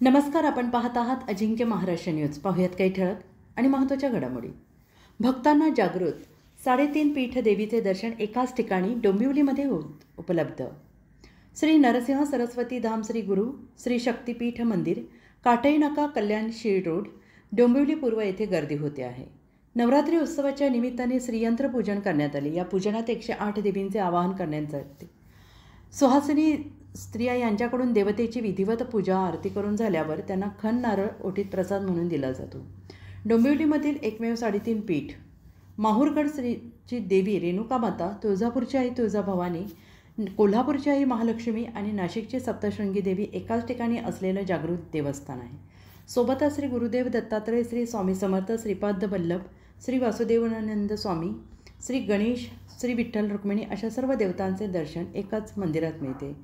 नमस्कार. आपण पाहत आहात अजिंक्य महाराष्ट्र न्यूज. पाहूयात काही ठळक आणि महत्त्वाच्या घडामोडी. भक्तांना जागृत 3.5 पीठ देवीचे दर्शन एकाच ठिकाणी डोंबिवलीमध्ये उपलब्ध. श्री नरसिंह सरस्वती धाम श्री गुरु श्री शक्तिपीठ मंदिर, काटई नाका, कल्याण शीळ रोड, डोंबिवली पूर्व येथे गर्दी होते आहे. नवरात्री उत्सवाच्या निमित्ताने श्रीयंत्र पूजन करण्यात आले. या पूजनात 108 देवींचे आवाहन करण्यात आले. सुहासिनी स्त्रिया यांच्याकडून देवतेची विधिवत पूजा आरती करून झाल्यावर त्यांना खण नारळ ओटीत प्रसाद म्हणून दिला जातो. डोंबिवलीमधील एकमेव 3.5 पीठ माहूरगड श्रीची देवी रेणुका माता, तुळजापूरची आई तुळजाभवानी, कोल्हापूरची आई महालक्ष्मी आणि नाशिकची सप्तशृंगी देवी एकाच ठिकाणी असलेलं जागृत देवस्थान आहे. सोबतच श्री गुरुदेव दत्तात्रय, श्री स्वामी समर्थ, श्रीपाद वल्लभ, श्री वासुदेवानंद स्वामी, श्री गणेश, श्री विठ्ठल रुक्मिणी अशा सर्व देवतांचे दर्शन एकाच मंदिरात मिळते.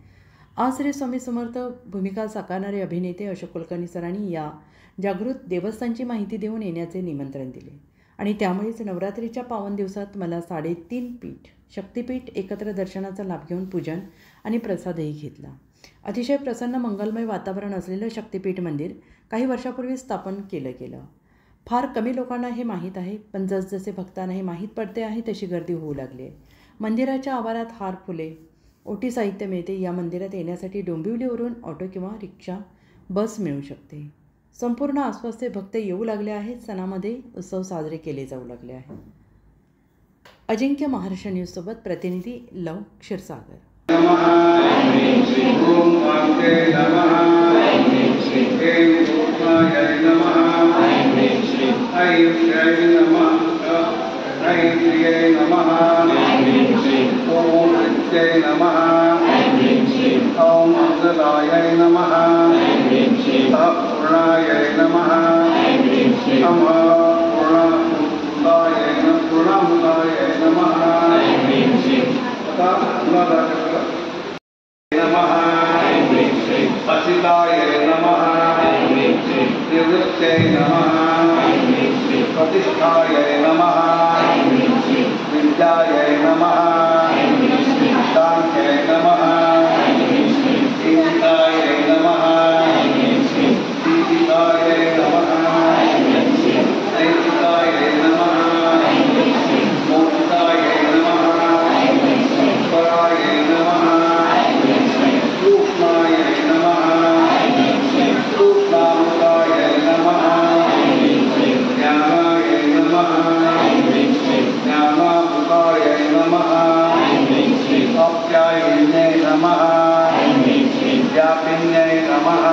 आज श्री स्वामी समर्थ भूमिका साकारणारे अभिनेते अशोक कुलकर्णी सरांनी या जागृत देवस्थानची माहिती देऊन येण्याचे निमंत्रण दिले आणि त्यामुळेच नवरात्रीच्या पावन दिवसात मला 3.5 पीठ शक्तिपीठ एकत्र दर्शनाचा लाभ घेऊन पूजन आणि प्रसादही घेतला. अतिशय प्रसन्न मंगलमय वातावरण असलेलं शक्तिपीठ मंदिर काही वर्षापूर्वी स्थापन केलं गेलं. फार कमी लोकांना हे माहीत आहे, पण जसजसे भक्तांना हे माहीत पडते आहे तशी गर्दी होऊ लागली आहे. मंदिराच्या आवारात हार, फुले, ओटी साहित्य मिळते. या मंदिरात येण्यासाठी डोंबिवलीवरून ऑटो किंवा रिक्षा, बस मिळू शकते. संपूर्ण आसपासचे भक्त येऊ लागले आहेत. सणामध्ये उत्सव साजरे केले जाऊ लागले आहेत. अजिंक्य महाराष्ट्र न्यूजसोबत प्रतिनिधी लव क्षीरसागर. ओम मंगलाय नमः, पूर्णाय नमः, पूर्णामृताय नमः, असिताय नमः, निवृत्तये नमः, प्रतिष्ठाय नमः, विद्याय नमः, शान्त्यै नमः, ईशाय नमः, दीपिकाय नमः, नैतिकाय नमः, मोक्षाय नमः, पराय नमः, सूक्ष्माय नमः, सूक्ष्मामृताय नमः, ज्ञानाय नमः, ज्ञानामृताय नमः, अप्यायिन्यै नमः, व्यापिन्यै नमः,